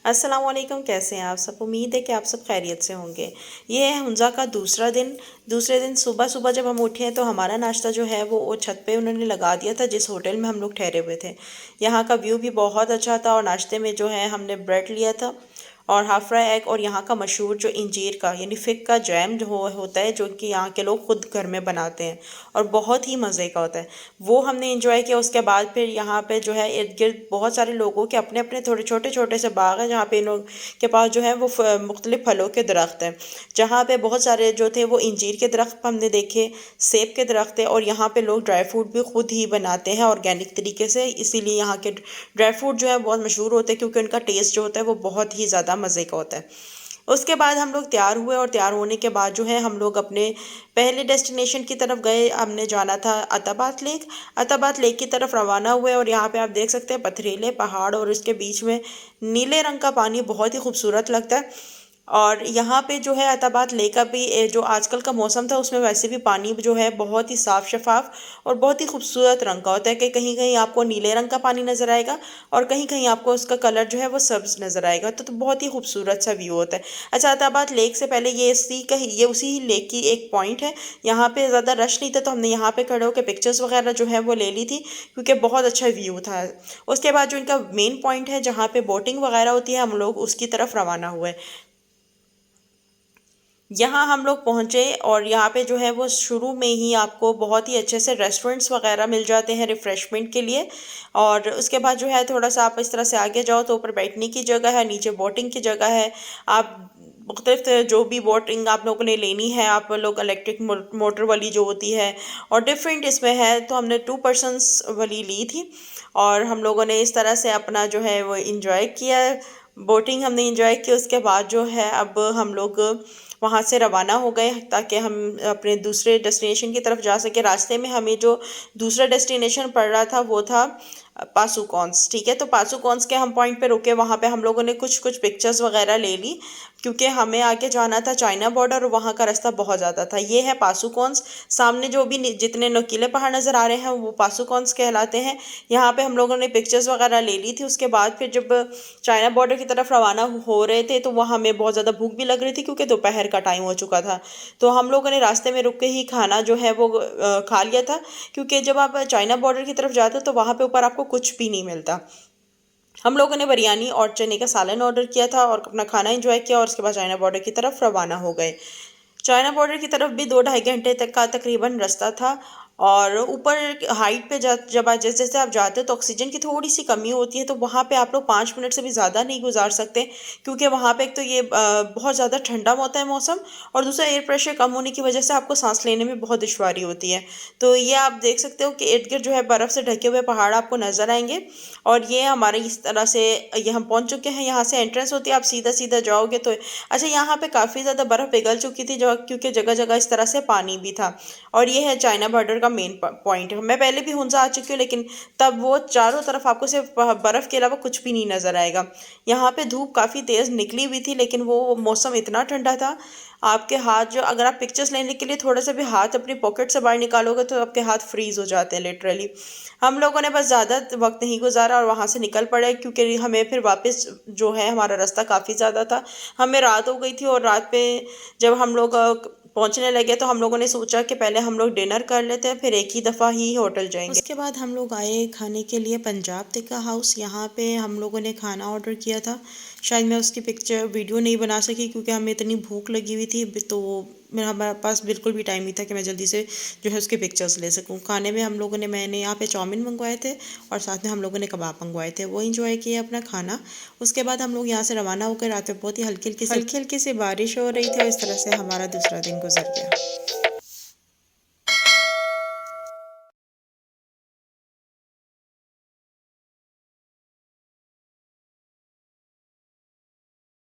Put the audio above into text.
अस्सलाम वालेकुम, कैसे हैं आप सब। उम्मीद है कि आप सब खैरियत से होंगे। ये है हुंजा का दूसरा दिन। दूसरे दिन सुबह सुबह जब हम उठे हैं तो हमारा नाश्ता जो है वो छत पे उन्होंने लगा दिया था, जिस होटल में हम लोग ठहरे हुए थे। यहाँ का व्यू भी बहुत अच्छा था और नाश्ते में जो है हमने ब्रेड लिया था और हाफ फ्राई एग और यहाँ का मशहूर जो इंजीर का यानी फिग का जैम जो होता है, जो कि यहाँ के लोग खुद घर में बनाते हैं और बहुत ही मज़े का होता है, वो हमने इंजॉय किया। उसके बाद फिर यहाँ पे जो है इर्द गिर्द बहुत सारे लोगों के अपने अपने थोड़े छोटे छोटे से बाग हैं, जहाँ पे इन लोग के पास जो है वो मुख्तलिफ फलों के दरख्त हैं, जहाँ पे बहुत सारे जो थे वो इंजीर के दरख्त हमने देखे, सेब के दरख्त है, और यहाँ पे लोग ड्राई फ्रूट भी खुद ही बनाते हैं ऑर्गेनिक तरीके से। इसीलिए यहाँ के ड्राई फ्रूट जो है बहुत मशहूर होते हैं, क्योंकि उनका टेस्ट जो होता है वो बहुत ही ज़्यादा मज़े का होता है। उसके बाद हम लोग तैयार हुए और तैयार होने के बाद जो है हम लोग अपने पहले डेस्टिनेशन की तरफ गए। हमने जाना था अताबाद लेक। अताबाद लेक की तरफ रवाना हुए और यहाँ पे आप देख सकते हैं पथरीले पहाड़ और उसके बीच में नीले रंग का पानी बहुत ही खूबसूरत लगता है। और यहाँ पे जो है अताबाद लेक का भी जो आजकल का मौसम था उसमें वैसे भी पानी जो है बहुत ही साफ़ शफाफ और बहुत ही खूबसूरत रंग का होता है, कि कहीं कहीं आपको नीले रंग का पानी नज़र आएगा और कहीं कहीं आपको उसका कलर जो है वो सब्ज़ नज़र आएगा। तो बहुत ही खूबसूरत सा व्यू होता है। अच्छा, अताबाद लेक से पहले ये उसी ही लेक की एक पॉइंट है। यहाँ पे ज़्यादा रश नहीं था तो हमने यहाँ पे खड़े होकर पिक्चर्स वगैरह जो है वो ले ली थी, क्योंकि बहुत अच्छा व्यू था। उसके बाद जो इनका मेन पॉइंट है जहाँ पे बोटिंग वगैरह होती है, हम लोग उसकी तरफ रवाना हुए। यहाँ हम लोग पहुँचे और यहाँ पे जो है वो शुरू में ही आपको बहुत ही अच्छे से रेस्टोरेंट्स वगैरह मिल जाते हैं रिफ़्रेशमेंट के लिए। और उसके बाद जो है थोड़ा सा आप इस तरह से आगे जाओ तो ऊपर बैठने की जगह है, नीचे बोटिंग की जगह है। आप मुख्तलिफ जो भी बोटिंग आप लोगों ने लेनी है, आप लोग इलेक्ट्रिक मोटर वाली जो होती है और डिफरेंट इसमें है, तो हमने 2 पर्सन्स वाली ली थी और हम लोगों ने इस तरह से अपना जो है वो इंजॉय किया। बोटिंग हमने इंजॉय की। उसके बाद जो है अब हम लोग वहाँ से रवाना हो गए ताकि हम अपने दूसरे डेस्टिनेशन की तरफ जा सके। रास्ते में हमें जो दूसरा डेस्टिनेशन पड़ रहा था वो था पासुकॉन्स। ठीक है, तो पासुकॉन्स के हम पॉइंट पे रुके, वहाँ पे हम लोगों ने कुछ कुछ पिक्चर्स वगैरह ले ली, क्योंकि हमें आगे जाना था चाइना बॉर्डर और वहाँ का रास्ता बहुत ज़्यादा था। ये है पासुकॉन्स। सामने जो भी जितने नुकीले पहाड़ नज़र आ रहे हैं वो पासुकॉन्स कहलाते हैं। यहाँ पे हम लोगों ने पिक्चर्स वगैरह ले ली थी। उसके बाद फिर जब चाइना बॉर्डर की तरफ रवाना हो रहे थे तो वहाँ हमें बहुत ज़्यादा भूख भी लग रही थी, क्योंकि दोपहर का टाइम हो चुका था। तो हम लोगों ने रास्ते में रुक के ही खाना जो है वो खा लिया था, क्योंकि जब आप चाइना बॉर्डर की तरफ जाते हो तो वहाँ पे ऊपर आपको कुछ भी नहीं मिलता। हम लोगों ने बिरयानी और चने का सालन ऑर्डर किया था और अपना खाना एंजॉय किया और उसके बाद चाइना बॉर्डर की तरफ रवाना हो गए। चाइना बॉर्डर की तरफ भी 2 ढाई घंटे तक का तकरीबन रास्ता था। और ऊपर हाइट पे जब जैसे जैसे आप जाते हो तो ऑक्सीजन की थोड़ी सी कमी होती है, तो वहाँ पे आप लोग 5 मिनट से भी ज़्यादा नहीं गुजार सकते, क्योंकि वहाँ पे एक तो ये बहुत ज़्यादा ठंडा होता है मौसम, और दूसरा एयर प्रेशर कम होने की वजह से आपको सांस लेने में बहुत दुश्वारी होती है। तो ये आप देख सकते हो कि इर्द गिर्द जो है बर्फ़ से ढके हुए पहाड़ आपको नज़र आएंगे। और ये हमारे इस तरह से ये हम पहुँच चुके हैं। यहाँ से एंट्रेंस होती है, आप सीधा सीधा जाओगे तो अच्छा, यहाँ पे काफ़ी ज़्यादा बर्फ़ पिघल चुकी थी, जो क्योंकि जगह जगह इस तरह से पानी भी था। और ये है चाइना बॉर्डर का मेन पॉइंट। मैं पहले भी हुंजा आ चुकी हूँ, लेकिन तब वो चारों तरफ आपको सिर्फ बर्फ़ के अलावा कुछ भी नहीं नज़र आएगा। यहाँ पे धूप काफ़ी तेज़ निकली हुई थी, लेकिन वो मौसम इतना ठंडा था, आपके हाथ जो अगर आप पिक्चर्स लेने के लिए थोड़ा सा भी हाथ अपनी पॉकेट से बाहर निकालोगे तो आपके हाथ फ्रीज़ हो जाते हैं लिटरली। हम लोगों ने बस ज़्यादा वक्त नहीं गुजारा और वहाँ से निकल पड़े, क्योंकि हमें फिर वापस जो है हमारा रास्ता काफ़ी ज़्यादा था। हमें रात हो गई थी और रात पे जब हम लोग पहुँचने लगे तो हम लोगों ने सोचा कि पहले हम लोग डिनर कर लेते हैं, फिर एक ही दफ़ा ही होटल जाएंगे। उसके बाद हम लोग आए खाने के लिए पंजाब टिक्का हाउस। यहाँ पे हम लोगों ने खाना ऑर्डर किया था। शायद मैं उसकी पिक्चर वीडियो नहीं बना सकी, क्योंकि हमें इतनी भूख लगी हुई थी, तो मेरा हमारे पास बिल्कुल भी टाइम नहीं था कि मैं जल्दी से जो है उसके पिक्चर्स ले सकूं। खाने में हम लोगों ने मैंने यहाँ पे चाउमीन मंगवाए थे और साथ में हम लोगों ने कबाब मंगवाए थे, वो इंजॉय किया अपना खाना। उसके बाद हम लोग यहाँ से रवाना होकर रात में बहुत ही हल्की हल्की सी बारिश हो रही थी और इस तरह से हमारा दूसरा दिन गुजर गया।